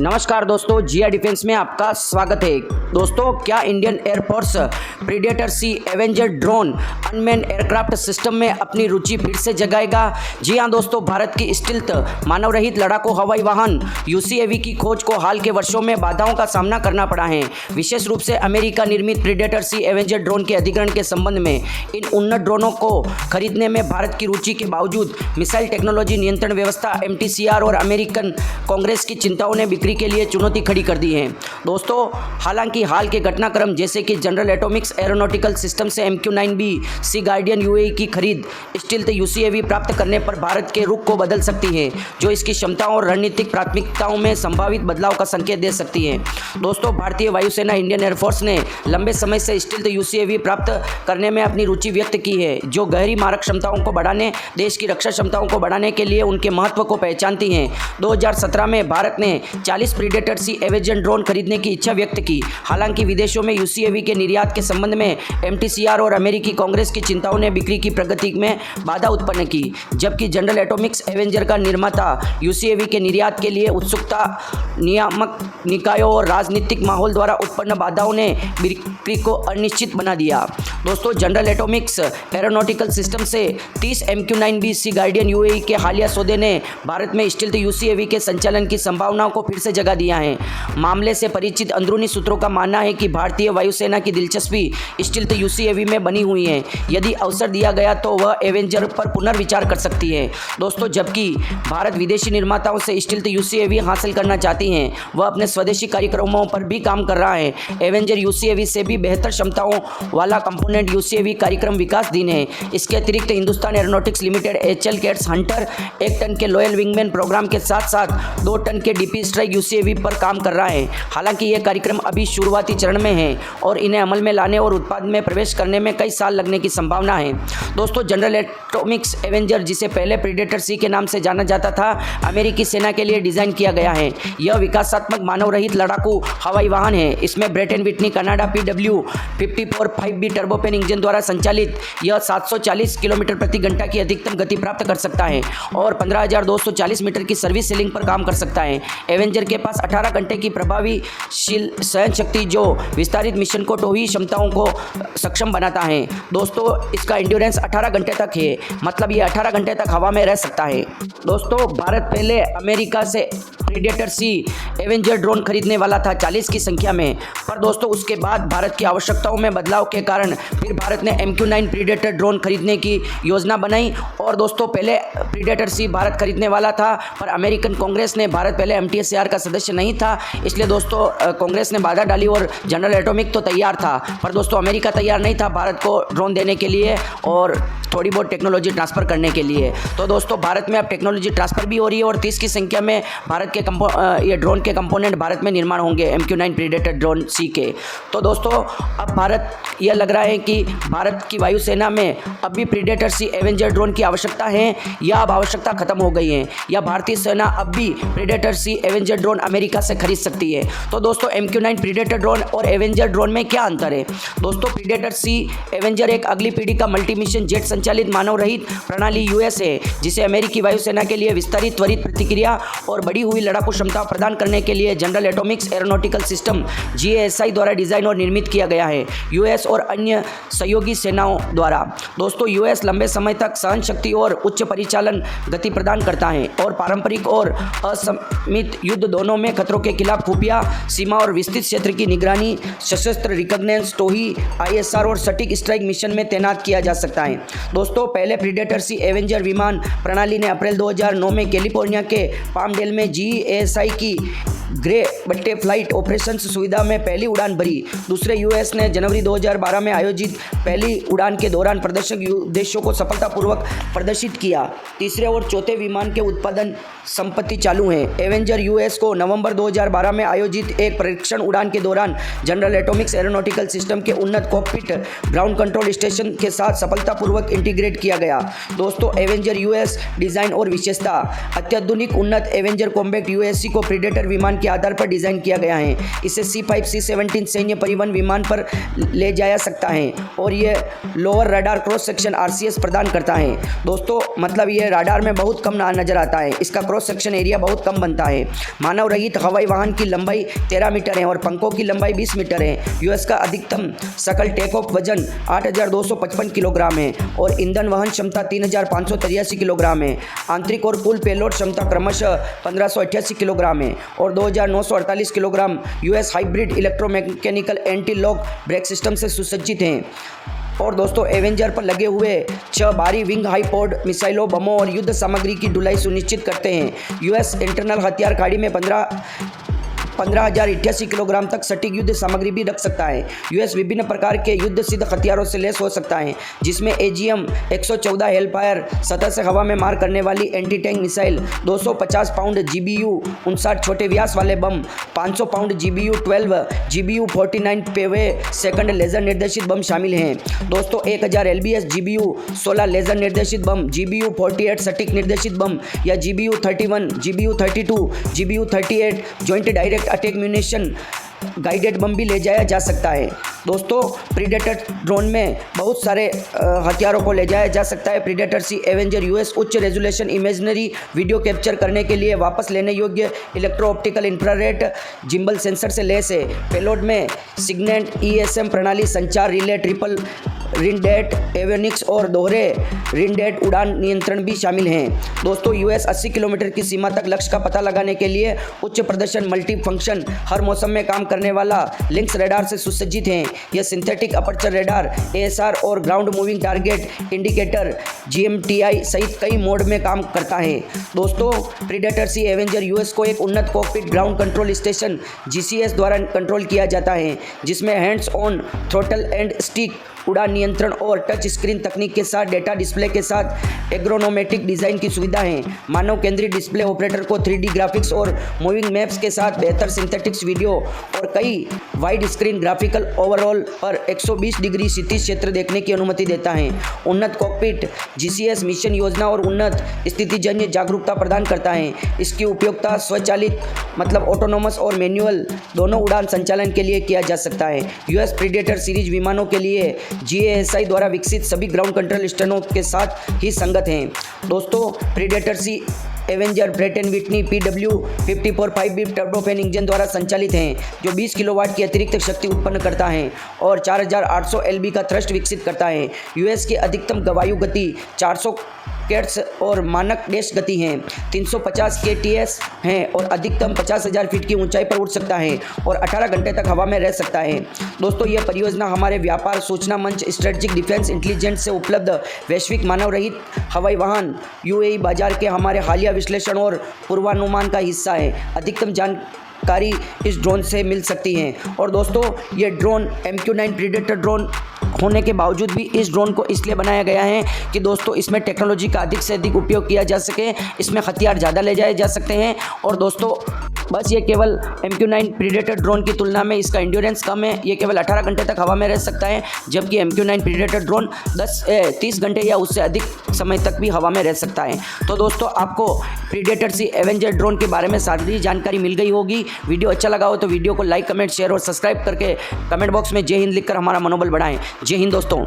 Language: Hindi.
नमस्कार दोस्तों, जिया डिफेंस में आपका स्वागत है। दोस्तों, क्या Indian Air Force Predator Sea Avenger drone unmanned aircraft system में अपनी रुचि फिर से जगाएगा? जी हां दोस्तों, भारत की स्टील्थ मानव रहित लड़ाकू हवाई वाहन यूसीएवी की खोज को हाल के वर्षों में बाधाओं का सामना करना पड़ा है। विशेष रूप से अमेरिका निर्मित प्रीडेटर सी एवेंजर ड्रोन के अधिग्रहण के संबंध में इन उन्नत ड्रोनों को खरीदने में भारत की रुचि के बावजूद मिसाइल टेक्नोलॉजी नियंत्रण व्यवस्था MTCR और अमेरिकन कांग्रेस की चिंताओं ने बिक्री के लिए चुनौती खड़ी कर दी है। दोस्तों, हालांकि हाल के घटनाक्रम जैसे कि जनरल एटॉमिक्स एरोनॉटिकल सिस्टम से MQ-9B सी गार्डियन UAE की खरीद स्टील्थ यूसीएवी प्राप्त करने पर भारत के रुख को बदल सकती है, जो इसकी क्षमताओं और रणनीतिक प्राथमिकताओं में संभावित बदलाव का संकेत दे सकती है। दोस्तों, भारतीय वायुसेना इंडियन एयरफोर्स ने लंबे समय से स्टील्थ यूसीएवी प्राप्त करने में अपनी रुचि व्यक्त की है, जो गहरी मारक क्षमताओं को बढ़ाने, देश की रक्षा क्षमताओं को बढ़ाने के लिए उनके महत्व को पहचानती हैं। 2017 में भारत ने 40 प्रीडेटर सी एवेंजर ड्रोन खरीदने की इच्छा व्यक्त की। हालांकि विदेशों में यूसीएवी के निर्यात के संबंध में MTCR और अमेरिकी कांग्रेस की चिंताओं ने बिक्री की प्रगति में बाधा उत्पन्न की, जबकि जनरल एटॉमिक्स एवेंजर का निर्माता यूसीएवी के निर्यात के लिए उत्सुकता नियामक निकायों और राजनीतिक माहौल द्वारा उत्पन्न बाधाओं ने बिक्री को अनिश्चित बना दिया। दोस्तों, जनरल एटॉमिक्स एरोनॉटिकल सिस्टम से 30 MQ-9B सी गार्डियन UAE के हालिया सौदे ने भारत में स्टील्थ यूसीएवी के संचालन की संभावनाओं को फिर से जगा दिया है। मामले से परिचित अंदरूनी सूत्रों का मानना है कि भारतीय वायुसेना की दिलचस्पी स्टील्थ यूसीएवी में बनी हुई है। यदि अवसर दिया गया तो वह एवेंजर पर पुनर्विचार कर सकती है। दोस्तों, जबकि भारत विदेशी निर्माताओं से स्टील्थ यूसीएवी हासिल करना चाहती है, वह अपने स्वदेशी कार्यक्रमों पर भी काम कर रहा है। एवेंजर यूसीएवी से भी बेहतर क्षमताओं वाला कंपोनेंट यूसीएवी कार्यक्रम विकासधीन है। इसके अतिरिक्त Hindustan aeronautics limited HL CATS hunter 1 ton के लॉयल विंगमैन प्रोग्राम के साथ साथ 2 टन के DP स्ट्राइक यूसीएवी पर काम कर रहा है। हालांकि ये कार्यक्रम अभी शुरुआती चरण में है और इन्हें अमल में लाने और उत्पाद में प्रवेश करने में कई साल लगने की संभावना है। दोस्तों, जनरल एटॉमिक्स एवेंजर, जिसे पहले प्रीडेटर सी के नाम से जाना जाता था, अमेरिकी सेना के लिए डिजाइन किया गया है। यह विकासात्मक मानव रहित लड़ाकू हवाई वाहन है। इसमें Pratt and Whitney Canada PW54-5B turboprop engine द्वारा संचालित यह 740 किलोमीटर प्रति घंटा की अधिकतम गति प्राप्त कर सकता है और 15,240 मीटर की सर्विस सीलिंग पर काम कर सकता है। एवेंजर के पास 18 घंटे की प्रभावीशील सहन शक्ति, जो विस्तारित मिशन को टोही क्षमताओं को सक्षम बनाता है। दोस्तों, इसका इंड्योरेंस 18 घंटे तक है, मतलब ये 18 घंटे तक हवा में रह सकता है। दोस्तों, भारत पहले अमेरिका से प्रीडेटर सी एवेंजर ड्रोन खरीदने वाला था 40 की संख्या में, पर दोस्तों उसके बाद भारत की आवश्यकताओं में बदलाव के कारण फिर भारत ने MQ-9 प्रीडेटर ड्रोन खरीदने की योजना बनाई। और दोस्तों, पहले प्रीडेटर सी भारत खरीदने वाला था, पर अमेरिकन कांग्रेस ने, भारत पहले MTCR का सदस्य नहीं था, इसलिए दोस्तों कांग्रेस ने बाधा डाली और जनरल एटॉमिक तो तैयार था, पर दोस्तों अमेरिका तैयार नहीं था भारत को ड्रोन देने के लिए और थोड़ी बहुत टेक्नोलॉजी ट्रांसफ़र करने के लिए। तो दोस्तों, भारत में अब टेक्नोलॉजी ट्रांसफ़र भी हो रही है और 30 की संख्या में भारत के ये ड्रोन के कंपोनेंट भारत में निर्माण होंगे MQ-9 प्रीडेटर ड्रोन सी के। तो दोस्तों, अब भारत, यह लग रहा है कि भारत की वायुसेना में अब भी प्रीडेटर सी एवेंजर ड्रोन की आवश्यकता है, या अब आवश्यकता खत्म हो गई है, या भारतीय सेना अब भी predator Sea Avenger drone America से खरीद सकती है। तो दोस्तों, MQ-9 प्रीडेटर ड्रोन और एवेंजर ड्रोन में क्या अंतर है? दोस्तों, प्रीडेटर सी एवेंजर एक अगली पीढ़ी का मल्टी मिशन जेट संचालित मानव रहित प्रणाली US है, जिसे अमेरिकी वायुसेना के लिए विस्तारित त्वरित प्रतिक्रिया और बढ़ी हुई लड़ाकू क्षमता प्रदान करने के लिए general Atomics aeronautical system GASI द्वारा डिजाइन और निर्मित किया गया है, US और अन्य सहयोगी सेनाओं द्वारा। दोस्तों, US लंबे समय तक सहन शक्ति और उच्च परिचालन गति प्रदान करता है और पारंपरिक और असमित युद्ध दोनों में खतरों के खिलाफ खुफिया सीमा और विस्तृत क्षेत्र की निगरानी, सशस्त्र रिकॉग्निजेंस, टोही, ISR और सटीक स्ट्राइक मिशन में तैनात किया जा सकता है। दोस्तों, पहले प्रीडेटर सी एवेंजर विमान प्रणाली ने अप्रैल 2009 में कैलिफोर्निया के पामडेल में GASI की ग्रे बट्टे फ्लाइट ऑपरेशंस सुविधा में पहली उड़ान भरी। दूसरे US ने जनवरी 2012 में आयोजित पहली उड़ान के दौरान प्रदर्शक उद्देश्यों को सफलतापूर्वक प्रदर्शित किया। तीसरे और चौथे विमान के उत्पादन संपत्ति चालू है। एवेंजर US को नवंबर 2012 में आयोजित एक परीक्षण उड़ान के दौरान जनरल एटॉमिक्स एरोनॉटिकल सिस्टम के उन्नत कॉकपिट ग्राउंड कंट्रोल स्टेशन के साथ सफलतापूर्वक इंटीग्रेट किया गया। दोस्तों, एवेंजर US डिजाइन और विशेषता: अत्याधुनिक उन्नत एवेंजर कॉम्बैक्ट UAC को प्रीडेटर विमान के आधार पर डिज़ाइन किया गया है। इसे C5 C-17 सैन्य परिवहन विमान पर ले जाया सकता है और ये lower radar cross section RCS प्रदान करता है। दोस्तों मतलब ये रडार में बहुत कम नज़र आता है, इसका क्रॉस सेक्शन एरिया बहुत कम बनता है। मानव रहित हवाई वाहन की लंबाई 13 मीटर है और पंखों की लंबाई 20 मीटर है। यूएस का अधिकतम सकल टेक ऑफ वजन 8,255 किलोग्राम है और ईंधन वहन क्षमता 3,583 किलोग्राम है। आंतरिक और कुल पेलोड क्षमता क्रमशः 1,588 किलोग्राम है और 2,948 kilogram US hybrid electromechanical anti lock brake system से सुसज्जित हैं। और दोस्तों एवेंजर पर लगे हुए 6 भारी विंग हाईपोड मिसाइलों, बमों और युद्ध सामग्री की ढुलाई सुनिश्चित करते हैं। यूएस इंटरनल हथियार खाड़ी में 15,088 किलोग्राम तक सटीक युद्ध सामग्री भी रख सकता है। यूएस विभिन्न प्रकार के युद्ध सिद्ध हथियारों से लैस हो सकता है, जिसमें AGM-114 हेलफायर सतह से हवा में मार करने वाली anti tank missile, 250 pound GBU-59 छोटे व्यास वाले बम, 500 pound GBU-12, GBU-49 Paveway second laser निर्देशित बम शामिल हैं। दोस्तों 1000 LBS GBU-16 लेजर निर्देशित बम, GBU-48 सटीक निर्देशित बम या GBU-31, GBU-32, GBU-38 joint direct attack munition guided bomb भी ले जाया जा सकता है। दोस्तों प्रीडेटर ड्रोन में बहुत सारे हथियारों को ले जाया जा सकता है। प्रीडेटर C एवेंजर यूएस उच्च रेजोल्यूशन इमेजनरी वीडियो कैप्चर करने के लिए वापस लेने योग्य electro optical infrared gimbal sensor से लैस है। पेलोड में सिग्नेट ESM प्रणाली, संचार रिले, ट्रिपल रिंडेट एवियोनिक्स और दोहरे रिंडेट उड़ान नियंत्रण भी शामिल हैं। दोस्तों यूएस 80 किलोमीटर की सीमा तक लक्ष्य का पता लगाने के लिए उच्च प्रदर्शन मल्टी फंक्शन हर मौसम में काम करने वाला लिंक्स रडार से सुसज्जित हैं। यह सिंथेटिक अपर्चर रडार, ASR और ground moving target indicator GMTI सहित कई मोड में काम करता है। दोस्तों प्रीडेटर C एवेंजर यूएस को एक उन्नत cockpit ground control station GCS द्वारा कंट्रोल किया जाता है, जिसमें hands on throttle and stick उड़ान नियंत्रण और टच स्क्रीन तकनीक के साथ डेटा डिस्प्ले के साथ एग्रोनोमेटिक डिज़ाइन की सुविधा है। मानव केंद्रित डिस्प्ले ऑपरेटर को 3D ग्राफिक्स और मूविंग मैप्स के साथ बेहतर सिंथेटिक्स वीडियो और कई वाइड स्क्रीन ग्राफिकल ओवरऑल पर 120 डिग्री क्षितिज क्षेत्र देखने की अनुमति देता है। उन्नत कॉकपिट GCS मिशन योजना और उन्नत स्थितिजन्य जागरूकता प्रदान करता है। इसकी उपयोगिता स्वचालित मतलब ऑटोनोमस और मैनुअल दोनों उड़ान संचालन के लिए किया जा सकता है। यूएस प्रीडेटर सीरीज विमानों के लिए GASI द्वारा विकसित सभी ग्राउंड कंट्रोल सिस्टमों के साथ ही संगत हैं। दोस्तों Predator C Avenger Pratt and Whitney PW54 5B turbofan engine द्वारा संचालित हैं, जो 20 किलोवाट की अतिरिक्त शक्ति उत्पन्न करता है और 4800 LB का थ्रस्ट विकसित करता है। यूएस की अधिकतम वायु गति 400 केट्स और मानक डैश गति हैं, 350 kts हैं और अधिकतम 50,000 फीट की ऊंचाई पर उड़ सकता है और 18 घंटे तक हवा में रह सकता है। दोस्तों यह परियोजना हमारे व्यापार सूचना मंच स्ट्रेटेजिक डिफेंस इंटेलिजेंस से उपलब्ध वैश्विक मानव रहित हवाई वाहन UAE बाजार के हमारे हालिया विश्लेषण और पूर्वानुमान का हिस्सा है। अधिकतम जानकारी इस ड्रोन से मिल सकती है। और दोस्तों ये ड्रोन MQ-9 प्रीडेटर ड्रोन होने के बावजूद भी इस ड्रोन को इसलिए बनाया गया है कि दोस्तों इसमें टेक्नोलॉजी का अधिक से अधिक उपयोग किया जा सके, इसमें हथियार ज़्यादा ले जाए जा सकते हैं। और दोस्तों बस ये केवल MQ-9 प्रीडेटर ड्रोन की तुलना में इसका इंड्योरेंस कम है, ये केवल 18 घंटे तक हवा में रह सकता है, जबकि MQ-9 प्रीडेटर ड्रोन 30 घंटे या उससे अधिक समय तक भी हवा में रह सकता है। तो दोस्तों आपको प्रीडेटर C एवेंजर ड्रोन के बारे में सारी जानकारी मिल गई होगी। वीडियो अच्छा लगा हो तो वीडियो को लाइक, कमेंट, शेयर और सब्सक्राइब करके कमेंट बॉक्स में जय हिंद लिखकर हमारा मनोबल बढ़ाएं। जय हिंद दोस्तों।